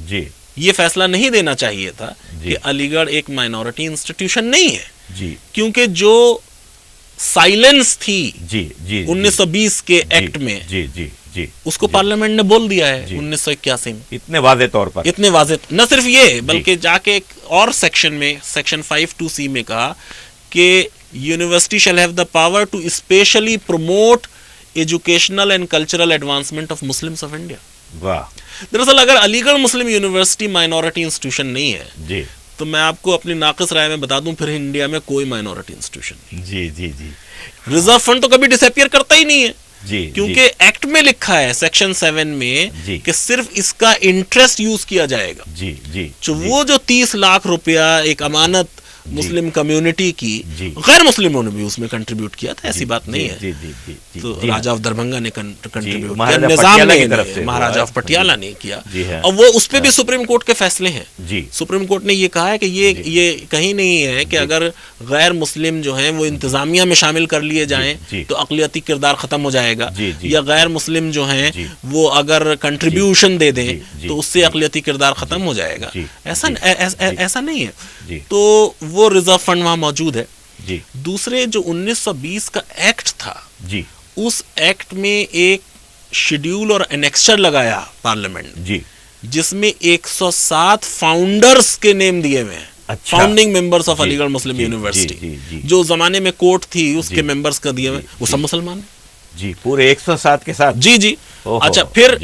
جی یہ فیصلہ نہیں دینا چاہیے تھا کہ علی گڑھ ایک مائنورٹی انسٹیٹیوشن نہیں ہے. جی کیونکہ جو سائلنس تھی جی جی 1920 کے ایکٹ میں جی جی جی اس کو پارلیمنٹ نے بول دیا ہے 1981 میں اتنے واضح طور پر, اتنے واضح. نہ صرف یہ بلکہ جا کے ایک اور سیکشن میں سیکشن 5(2)(c) میں کہا کہ university shall have the power to specially promote educational and cultural advancement of Muslims of India. واہ. دراصل اگر علی گڑھ مسلم یونیورسٹی مائنورٹی انسٹیٹیوشن نہیں ہے جی تو میں آپ کو اپنی ناقص رائے میں بتا دوں پھر انڈیا میں کوئی مائنورٹی انسٹیٹیوشن نہیں. جی جی جی ریزرو فنڈ تو کبھی ڈس اپیئر کرتا ہی نہیں ہے جی کیونکہ ایکٹ میں لکھا ہے سیکشن 7 میں کہ صرف اس کا انٹرسٹ یوز کیا جائے گا. جی جی وہ جو 30 لاکھ روپیہ ایک امانت مسلم کمیونٹی کی, غیر مسلموں نے بھی اس میں کنٹریبیوٹ کیا تھا, ایسی بات نہیں ہے. تو راجہ آف دربھنگا نے کنٹریبیوٹ کیا, نظام نے, مہاراجہ آف پٹیالہ نے کیا, اور وہ اس پہ بھی سپریم کورٹ کے فیصلے ہیں. سپریم کورٹ نے یہ کہا ہے کہ یہ کہیں نہیں ہے کہ اگر غیر مسلم جو ہیں وہ انتظامیہ میں شامل کر لیے جائیں تو اقلیتی کردار ختم ہو جائے گا, یا غیر مسلم جو ہیں وہ اگر کنٹریبیوشن دے دیں تو اس سے اقلیتی کردار ختم ہو جائے گا. ایسا نہیں ہے. تو وہ ریزرو فنڈ وہاں موجود ہے. دوسرے جو 1920 کا ایکٹ تھا, اس ایکٹ میں ایک شیڈیول اور انیکسچر لگایا پارلیمنٹ جس میں 107 فاؤنڈرز کے نیم دیے ہوئے ہیں, فاؤنڈنگ ممبرز آف علی گڑھ مسلم یونیورسٹی. جو زمانے میں کوٹ تھی اس کے ممبرز کا دیے ہوئے وہ سب مسلمان ہیں. جی پورے 107 کے ساتھ. جی جی. اچھا پھر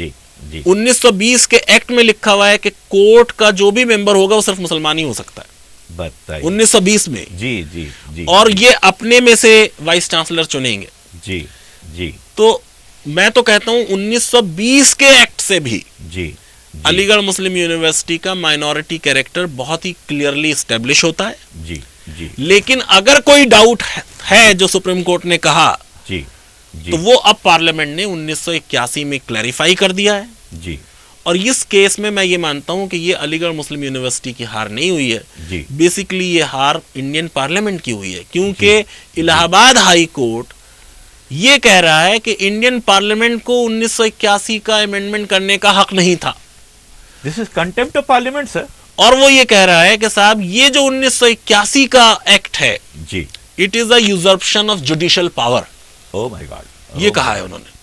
1920 کے ایکٹ میں لکھا ہوا ہے کہ کورٹ کا جو بھی ممبر ہوگا وہ صرف مسلمان ہی ہو سکتا ہے 1920 میں. جی جی جی. اور یہ اپنے میں سے وائس چانسلر چنیں گے. جی جی. تو میں تو کہتا ہوں 1920 کے ایکٹ سے بھی علی گڑھ مسلم یونیورسٹی کا مائنورٹی کیریکٹر بہت ہی کلیئرلی اسٹیبلش ہوتا ہے. جی جی. لیکن اگر کوئی ڈاؤٹ ہے جو سپریم کورٹ نے کہا تو وہ اب پارلیمنٹ نے 1981 میں کلیریفائی کر دیا ہے. جی. اور اس کیس میں میں یہ مانتا ہوں کہ یہ علی گڑھ مسلم یونیورسٹی کی ہار نہیں ہوئی ہے, بیسیکلی یہ ہار انڈین پارلیمنٹ کی ہوئی ہے, کیونکہ الہ آباد ہائی کورٹ یہ کہہ رہا ہے کہ انڈین پارلیمنٹ کو 1981 کا امینڈمنٹ کرنے کا حق نہیں تھا. دس از کنٹیمپٹ آف پارلیمنٹ سر. اور وہ یہ کہہ رہا ہے کہ صاحب یہ جو 1981 کا ایکٹ ہے it is a usurpation of judicial power. Oh my god. یہ کہا ہے انہوں نے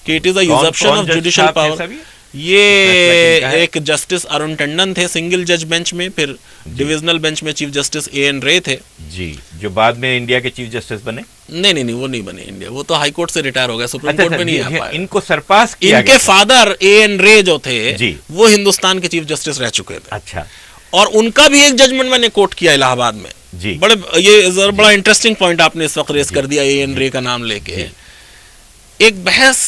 کہ it is a usurpation of judicial power. یہ ایک جسٹس ارون ٹنڈن تھے سنگل جج بینچ میں, پھر ڈویژنل بینچ میں chief justice a an array تھے. جی. جو بعد میں انڈیا کے چیف جسٹس بنے. نہیں وہ نہیں بنے انڈیا, وہ تو ہائی کورٹ سے ریٹائر ہو گئے, سپریم کورٹ میں نہیں آ پائے. ان کو سرپاس کیا ان کے فادر اے این رے جو تھے وہ ہندوستان کے چیف جسٹس رہ چکے تھے. اچھا. اور ان کا بھی ایک ججمنٹ میں نے کوٹ کیا الہ آباد میں. یہ بڑا انٹرسٹنگ پوائنٹ آپ نے اس وقت ریز کر دیا اے این رے کا نام لے کے. ایک بحث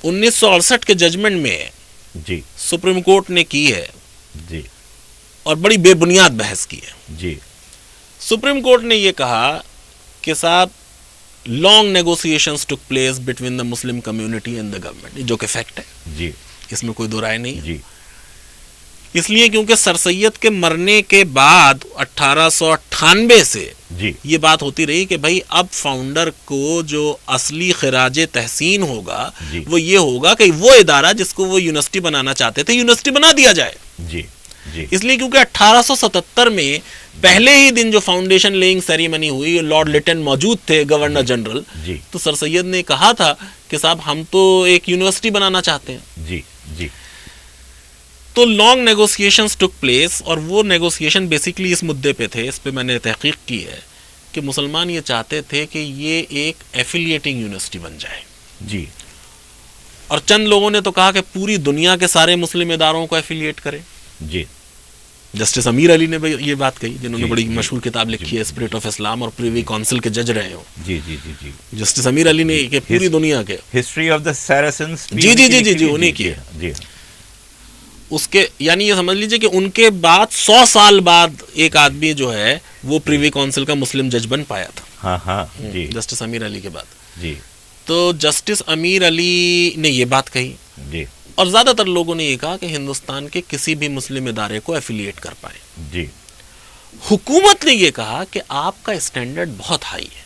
1968 کے ججمنٹ میں سپریم کورٹ نے کی ہے اور بڑی بے بنیاد بحث کی ہے. سپریم کورٹ نے یہ کہا کہ صاحب long negotiations took place between the Muslim community and the government, جو کہ فیکٹ ہے, اس میں کوئی دو رائے نہیں ہے. اس لیے کیونکہ سر سید کے مرنے کے بعد 1898 سے یہ بات ہوتی رہی کہ بھائی اب فاؤنڈر کو جو اصلی خراج تحسین ہوگا وہ یہ ہوگا کہ وہ ادارہ جس کو وہ یونیورسٹی بنانا چاہتے تھے یونیورسٹی بنا دیا جائے. اس لیے کیونکہ 1877 میں پہلے ہی دن جو فاؤنڈیشن لیئنگ سیریمنی ہوئی, لارڈ لیٹن موجود تھے گورنر جنرل, تو سر سید نے کہا تھا کہ صاحب ہم تو ایک یونیورسٹی بنانا چاہتے ہیں. تو لانگ نیگوسیشنز ٹک پلیس, اور وہ نیگوسیشن بیسیکلی اس مدعے پہ تھے, اس پہ میں نے تحقیق کی ہے کہ مسلمان یہ چاہتے تھے کہ یہ ایک ایفیلیٹنگ یونیورسٹی بن جائے. اور چند لوگوں نے تو کہا کہ پوری دنیا کے سارے مسلم اداروں کو ایفیلیٹ کرے. جسٹس امیر علی نے یہ بات کہی, جنہوں نے بڑی مشہور کتاب لکھی ہے اسپرٹ آف اسلام, اور پریوی کونسل کے جج رہے ہوں. جسٹس امیر علی نے کہ پوری دنیا کے ہسٹری آف دا سیرسنز انہیں کی. اس کے یعنی یہ سمجھ لیجئے کہ ان کے بعد 100 سال بعد ایک آدمی جو ہے وہ پریوی کونسل کا مسلم جج بن پایا تھا. جسٹس امیر علی کے بعد. تو جسٹس امیر علی نے یہ بات کہی, اور زیادہ تر لوگوں نے یہ کہا کہ ہندوستان کے کسی بھی مسلم ادارے کو ایفیلیٹ کر پائے. حکومت نے یہ کہا کہ آپ کا اسٹینڈرڈ بہت ہائی ہے,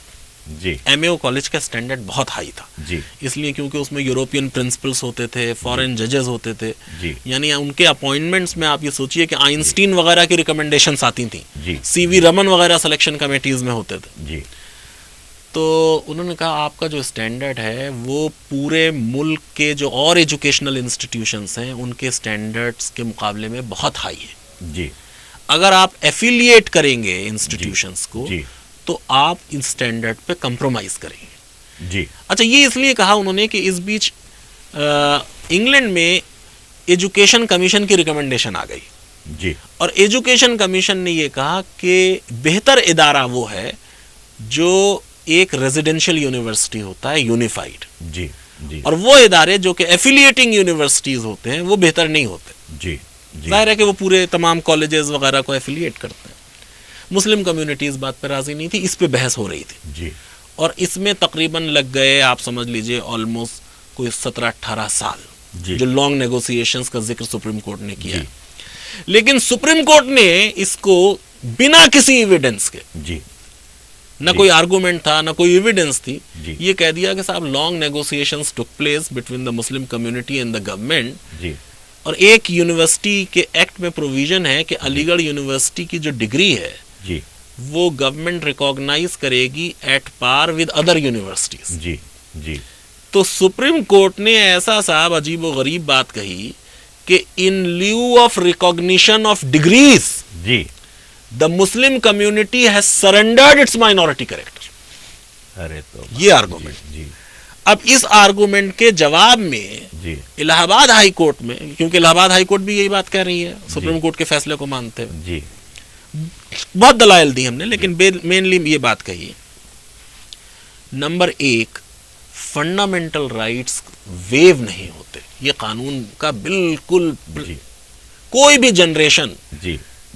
جی ایم اے او کالج کا اسٹینڈرڈ بہت ہائی تھا جی اس لیے کیونکہ اس میں یوروپین پرنسپلس ہوتے تھے, فورن ججز ہوتے تھے, جی یعنی ان کے اپوائنٹمنٹس میں آپ یہ سوچئے کہ آئنسٹین وغیرہ کی ریکمنڈیشنس آتی تھیں, جی سی وی رمن وغیرہ سلیکشن کمیٹیز میں ہوتے تھے. جی تو انہوں نے کہا آپ کا جو اسٹینڈرڈ ہے وہ پورے ملک کے جو اور ایجوکیشنل انسٹیٹیوشنس ہیں ان کے اسٹینڈرڈس کے مقابلے میں بہت ہائی ہے. جی اگر آپ ایفیلیٹ کریں گے انسٹیٹیوشنس کو جی تو آپ اس اسٹینڈرڈ پہ کمپرومائز کریں گے. جی اچھا, یہ اس لیے کہا انہوں نے کہ اس بیچ انگلینڈ میں ایجوکیشن کمیشن کی ریکمنڈیشن آ گئی, جی اور ایجوکیشن کمیشن نے یہ کہا کہ بہتر ادارہ وہ ہے جو ایک ریزیڈینشیل یونیورسٹی ہوتا ہے, یونیفائڈ, جی جی اور وہ ادارے جو کہ ایفیلیٹنگ یونیورسٹیز ہوتے ہیں وہ بہتر نہیں ہوتے. جی جی ظاہر ہے کہ وہ پورے تمام کالجز وغیرہ کو ایفیلیٹ کرتے ہیں. مسلم کمیونٹی اس بات پہ راضی نہیں تھی, اس پہ بحث ہو رہی تھی, جی اور اس میں تقریباً لگ گئے آپ سمجھ لیجئے آلموسٹ کوئی 17-18 سال, جی جو لانگ نیگوسیشنز کا ذکر سپریم کورٹ نے کیا. جی لیکن سپریم کورٹ نے اس کو بنا کسی ایویڈنس کے, جی نہ کوئی آرگومنٹ تھا نہ کوئی ایویڈنس تھی, جی یہ کہہ دیا کہ صاحب long negotiations took place between the Muslim community and the government, جی اور ایک یونیورسٹی کے ایکٹ میں پروویژن ہے کہ علی گڑھ یونیورسٹی کی جو ڈگری ہے جی وہ گورنمنٹ ریکوگنائز کرے گی at par with other universities. جی جی تو سپریم کورٹ نے ایسا صاحب عجیب و غریب بات کہی کہ in lieu of recognition of degrees جی the Muslim community has surrendered its minority character. ارے تو یہ آرگومنٹ. جی اب اس آرگومنٹ کے جواب میں جی الہ آباد ہائی کورٹ میں, کیونکہ الہ آباد ہائی کورٹ بھی یہی بات کہہ رہی ہے, سپریم کورٹ کے فیصلے کو مانتے ہوئے جی بہت دلائل دی ہم نے, لیکن مینلی یہ بات کہی, نمبر 1, فنڈامنٹل رائٹس ویو نہیں ہوتے. یہ قانون کا بالکل جی کوئی بھی جنریشن, جی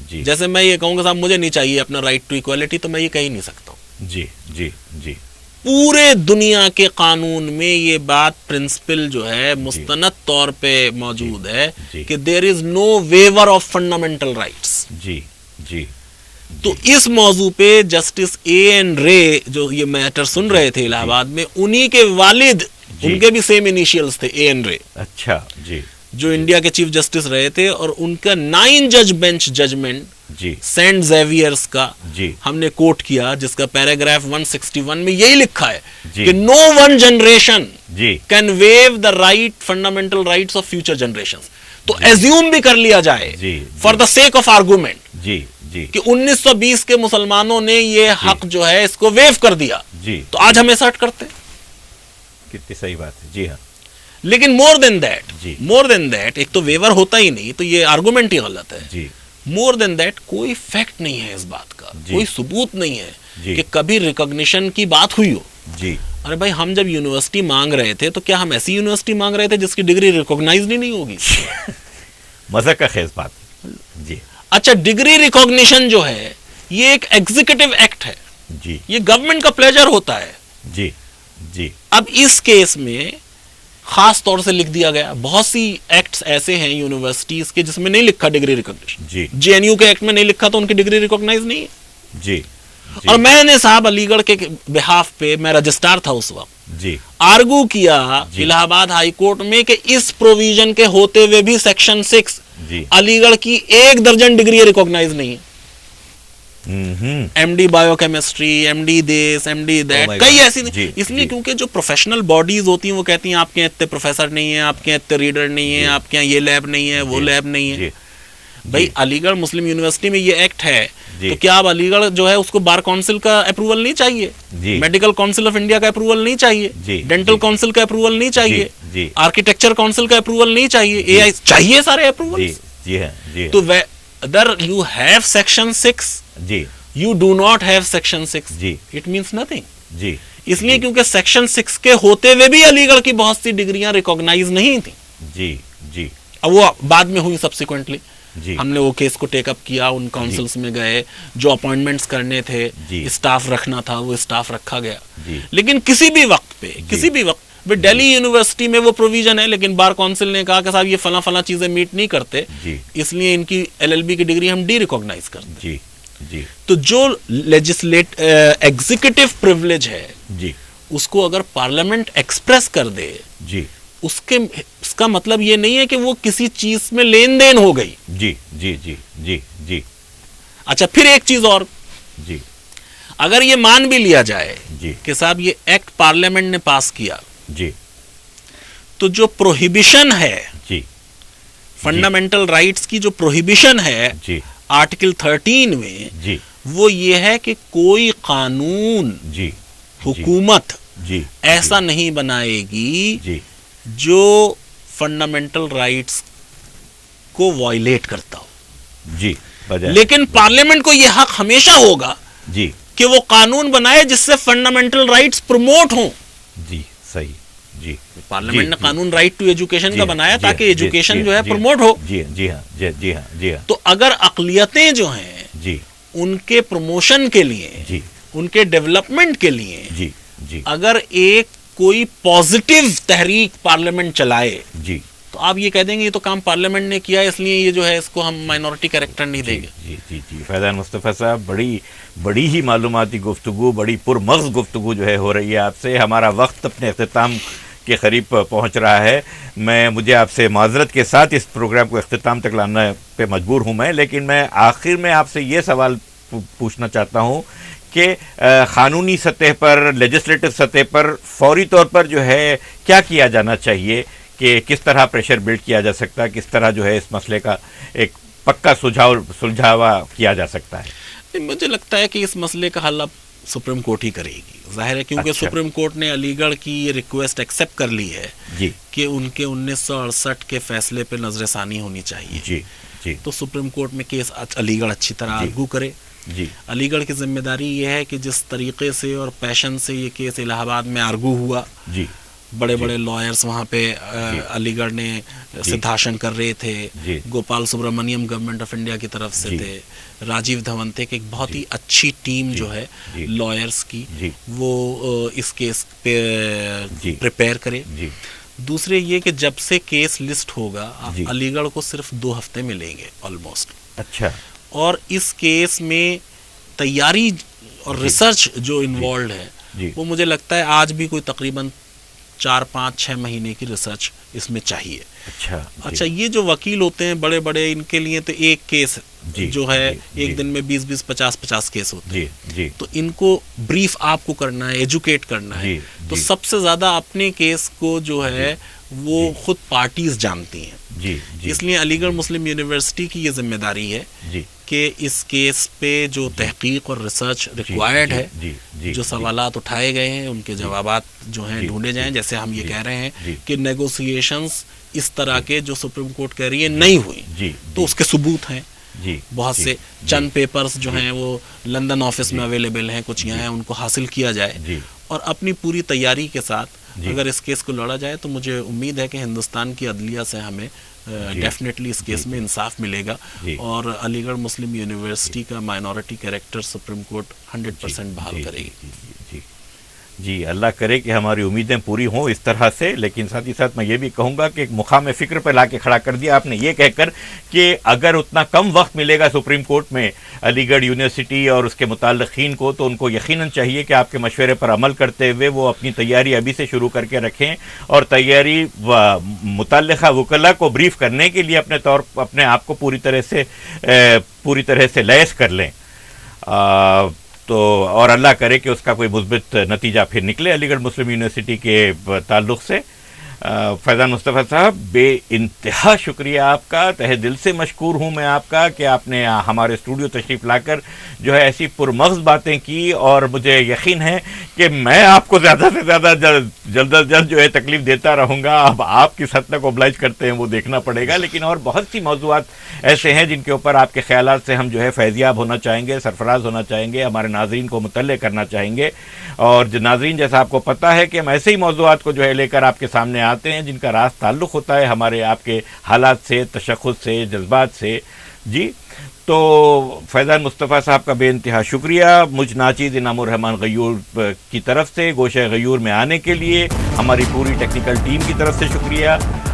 جی جیسے میں یہ کہوں گا صاحب مجھے نہیں چاہیے اپنا رائٹ ٹو ایکویلٹی, تو میں یہ کہہ ہی نہیں سکتا ہوں. جی جی جی پورے دنیا کے قانون میں یہ بات پرنسپل جو ہے مستند طور پہ موجود ہے کہ دیر از نو ویور آف فنڈامنٹل رائٹس. جی جی تو اس موضوع پہ جسٹس اے این رے جو یہ میٹر سن رہے تھے الہ آباد میں, انہی کے والد, ان کے بھی سیم انیشیلز تھے, اے این رے, اچھا جی جو انڈیا کے چیف جسٹس رہے تھے, اور ان کا 9 جج بینچ ججمنٹ جی سینٹ زیویئرز کا جی ہم نے کوٹ کیا, جس کا پیراگراف 161 میں یہی لکھا ہے جی کہ نو ون جنریشن جی can waive the right fundamental rights of future generation. تو ایزیوم بھی کر لیا جائے جی for the sake of argument جی جی کہ 1920 کے مسلمانوں نے یہ حق جو ہے اس کو ویو کر دیا, جی تو آج ہم ایسا کرتے. کتنی صحیح بات ہے. جی ہاں لیکن مور دین جی. دیٹ ایک تو ویور ہوتا ہی نہیں, تو یہ آرگومنٹ ہی غلط ہے. جی مور دین دیٹ کوئی فیکٹ نہیں ہے اس بات کا, جی. کوئی ثبوت نہیں ہے جی. کہ کبھی ریکگنیشن کی بات ہوئی ہو. جی ارے بھائی, ہم جب یونیورسٹی مانگ رہے تھے تو کیا ہم ایسی یونیورسٹی مانگ رہے تھے جس کی ڈگری ریکوگنائز نہیں ہوگی؟ مزہ کا خیز بات. جی اچھا, ڈگری ریکوگنیشن جو ہے یہ ایک ایگزیکٹو ایکٹ ہے, جی یہ گورنمنٹ کا پلیجر ہوتا ہے. جی جی اب اس کیس میں خاص طور سے لکھ دیا گیا, بہت سی ایکٹس ایسے ہیں یونیورسٹیز کے جس میں نہیں لکھا ڈگری ریکوگنیشن. جی جے این یو کے ایکٹ میں نہیں لکھا تو ان کی ڈگری ریکوگنائز نہیں ہے. جی اور میں نے صاحب علی گڑھ کے بہاف پہ, میں رجسٹر تھا اس وقت, جی آرگو کیا الہ آباد ہائی کورٹ میں کہ اس پروویژن کے ہوتے ہوئے بھی سیکشن 6 جی علی گڑھ کی 1 درجن ڈگری ریکوگنائز نہیں ہے. ایم ڈی بایو کیمسٹری, ایم ڈی دس, ایم ڈی دیٹ, کئی ایسی نہیں. اس لیے کیونکہ جو پروفیشنل باڈیز ہوتی ہیں وہ کہتی ہیں آپ کے اتنے پروفیسر نہیں ہیں, آپ کے اتنے ریڈر نہیں ہیں, آپ کے یہاں یہ لیب نہیں ہے, وہ لیب نہیں ہے. بھائی علی گڑھ مسلم یونیورسٹی میں یہ ایکٹ ہے, تو کیا اب علی گڑھ جو ہے اس کو بار کونسل کا اپروول نہیں چاہیے, میڈیکل کونسل آف انڈیا کا اپروول نہیں چاہیے, ڈینٹل کونسل کا اپروول نہیں چاہیے, آرکیٹیکچر کونسل کا اپروول نہیں چاہیے, اے آئی چاہیے سارے اپروول. تو whether you have section 6, you do not have section 6, it means nothing. اس لیے کیونکہ سیکشن 6 کے ہوتے ہوئے بھی علی گڑھ کی بہت سی ڈگریاں ریکوگنائز نہیں تھیں. جی جی اب وہ بعد میں ہوئی سبسیکوینٹلی. جی ہم نے وہ کیس کو ٹیک اپ کیا, ان کاؤنسلز میں گئے, جو اپوائنٹمنٹس کرنے تھے, اسٹاف رکھنا تھا وہ اسٹاف رکھا گیا. لیکن کسی بھی وقت دہلی یونیورسٹی میں وہ پروویژن ہے, لیکن بار کونسل نے کہا کہ صاحب یہ فلاں چیزیں میٹ نہیں کرتے, اس لیے ان کی LLB کی ڈگری ہم ڈی ریکوگنائز کرتے ہیں. جی تو جو ایگزیکٹو پریولیج ہے جی اس کو اگر پارلیمنٹ ایکسپریس کر دے جی اس کا مطلب یہ نہیں ہے کہ وہ کسی چیز میں لین دین ہو گئی. جی جی جی جی جی. اچھا پھر ایک چیز اور, جی اگر یہ مان بھی لیا جائے جی کہ صاحب یہ ایکٹ پارلیمنٹ نے پاس کیا, جی تو جو پروہیبیشن ہے جی فنڈامنٹل رائٹس کی, جو پروہیبیشن ہے جی آرٹیکل 13 میں, جی وہ یہ ہے کہ کوئی قانون جی حکومت جی ایسا نہیں بنائے گی جی جو فنڈامنٹل رائٹس کو وائلیٹ کرتا ہو. جی لیکن پارلیمنٹ کو یہ حق ہمیشہ ہوگا جی کہ وہ قانون بنائے جس سے فنڈامنٹل رائٹس پروموٹ ہوں. جی صحیح. جی پارلیمنٹ نے قانون رائٹ ٹو ایجوکیشن کا بنایا تاکہ ایجوکیشن جو ہے پروموٹ ہو. جی جی ہاں جی جی ہاں جی ہاں. تو اگر اقلیتیں جو ہیں جی ان کے پروموشن کے لیے, جی ان کے ڈیولپمنٹ کے لیے, جی جی اگر ایک کوئی پازیٹیو تحریک پارلیمنٹ چلائے, جی تو آپ یہ کہہ دیں گے یہ تو کام پارلیمنٹ نے کیا, اس لیے یہ جو ہے اس کو ہم مائنورٹی کریکٹر نہیں دیں گے. جی جی جی فیضان مصطفیٰ صاحب, بڑی ہی معلوماتی گفتگو, بڑی پرمغز گفتگو جو ہے ہو رہی ہے آپ سے. ہمارا وقت اپنے اختتام کے قریب پہنچ رہا ہے. مجھے آپ سے معذرت کے ساتھ اس پروگرام کو اختتام تک لانا پہ مجبور ہوں میں, لیکن میں آخر میں آپ سے یہ سوال پوچھنا چاہتا ہوں کہ قانونی سطح پر, لیجسلیٹو سطح پر فوری طور پر جو ہے کیا کیا جانا چاہیے, کہ کس طرح پریشر بلڈ کیا جا سکتا ہے, کس طرح جو ہے اس مسئلے کا ایک پکا سلجھاوا کیا جا سکتا ہے؟ مجھے لگتا ہے کہ اس مسئلے کا حل اب سپریم کورٹ ہی کرے گی, ظاہر ہے, کیونکہ سپریم کورٹ نے علی گڑھ کی یہ ریکویسٹ ایکسیپٹ کر لی ہے جی کہ ان کے 1968 کے فیصلے پہ نظر ثانی ہونی چاہیے. جی جی تو سپریم کورٹ میں کیس علی گڑھ اچھی طرح آرگو کرے. جی علی گڑھ کی ذمہ داری یہ ہے کہ جس طریقے سے اور پیشن سے یہ کیس الہ آباد میں آرگو ہوا, جی بڑے بڑے لائرز وہاں پہ علی گڑھ نے سدھاشن کر رہے تھے, Gopal Subramaniam government of India کی طرف سے تھے, راجیو دھونتے کی ایک بہت ہی اچھی ٹیم جو ہے لائرز کی, وہ اس کیس پہ پریپیئر کرے. دوسرے یہ کہ جب سے کیس لسٹ ہوگا علی گڑھ کو صرف 2 ہفتے ملیں گے آلموسٹ. اچھا. اور اس کیس میں تیاری اور ریسرچ جو انوالوڈ ہے وہ مجھے لگتا ہے آج بھی کوئی تقریباً 4-5-6 مہینے کی ریسرچ اس میں چاہیے. اچھا یہ جو وکیل ہوتے ہیں بڑے بڑے, ان کے لیے تو ایک کیس جو ہے ایک دن میں 20-20 50-50 کیس ہوتے ہیں, تو ان کو بریف آپ کو کرنا ہے, ایجوکیٹ کرنا ہے. تو سب سے زیادہ اپنے کیس کو جو ہے وہ خود پارٹیز جانتی ہیں. اس لیے علی گڑھ مسلم یونیورسٹی کی یہ ذمہ داری ہے کہ اس کیس پہ جو تحقیق اور ریسرچ ریکوائرڈ ہے, جو سوالات اٹھائے گئے ہیں ان کے جوابات جو ہیں ڈھونڈے جائیں. جیسے ہم یہ کہہ رہے ہیں کہ نیگوسیشنز اس طرح کے جو سپریم کورٹ کہہ رہی ہے نہیں ہوئی, تو اس کے ثبوت ہیں بہت سے. چند پیپرز جو ہیں وہ لندن آفس میں اویلیبل ہیں, کچھ یہاں ہیں, ان کو حاصل کیا جائے اور اپنی پوری تیاری کے ساتھ اگر اس کیس کو لڑا جائے تو مجھے امید ہے کہ ہندوستان کی عدلیہ سے ہمیں ڈیفینیٹلی اس کیس میں انصاف ملے گا, اور علی گڑھ مسلم یونیورسٹی کا مائنورٹی کریکٹر سپریم کورٹ 100% بحال کرے گی. جی اللہ کرے کہ ہماری امیدیں پوری ہوں اس طرح سے. لیکن ساتھ ہی ساتھ میں یہ بھی کہوں گا کہ ایک مقام فکر پہ لا کے کھڑا کر دیا آپ نے یہ کہہ کر کہ اگر اتنا کم وقت ملے گا سپریم کورٹ میں علی گڑھ یونیورسٹی اور اس کے متعلقین کو, تو ان کو یقیناً چاہیے کہ آپ کے مشورے پر عمل کرتے ہوئے وہ اپنی تیاری ابھی سے شروع کر کے رکھیں, اور تیاری متعلقہ وکلاء کو بریف کرنے کے لیے اپنے آپ کو پوری طرح سے لیس کر لیں. تو اور اللہ کرے کہ اس کا کوئی مثبت نتیجہ پھر نکلے علی گڑھ مسلم یونیورسٹی کے تعلق سے. فیضان مصطفیٰ صاحب, بے انتہا شکریہ آپ کا, تہہ دل سے مشکور ہوں میں آپ کا کہ آپ نے ہمارے اسٹوڈیو تشریف لا کر جو ہے ایسی پرمغز باتیں کی, اور مجھے یقین ہے کہ میں آپ کو زیادہ سے زیادہ جلد از جلد جو ہے تکلیف دیتا رہوں گا. اب آپ کس حد تک اوبلائج کرتے ہیں وہ دیکھنا پڑے گا, لیکن اور بہت سی موضوعات ایسے ہیں جن کے اوپر آپ کے خیالات سے ہم جو ہے فیضیاب ہونا چاہیں گے, سرفراز ہونا چاہیں گے, ہمارے ناظرین کو مطلع کرنا چاہیں گے. اور ناظرین جیسا آپ کو پتہ ہے کہ ہم ایسے ہی موضوعات کو جو ہے لے کر آپ کے سامنے آتے ہیں جن کا راز تعلق ہوتا ہے ہمارے آپ کے حالات سے, تشخص سے, جذبات سے. جی تو فیضان مصطفیٰ صاحب کا بے انتہا شکریہ. مجھ ناچیز انعام الرحمان غیور کی طرف سے گوشہ غیور میں آنے کے لیے, ہماری پوری ٹیکنیکل ٹیم کی طرف سے شکریہ.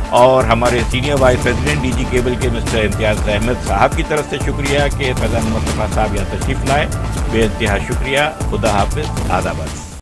اور ہمارے senior vice president D G cable کے مسٹر امتیاز احمد صاحب کی طرف سے شکریہ کہ فیضان مصطفیٰ صاحب یہاں تشریف لائے. بے انتہا شکریہ. خدا حافظ. آداب.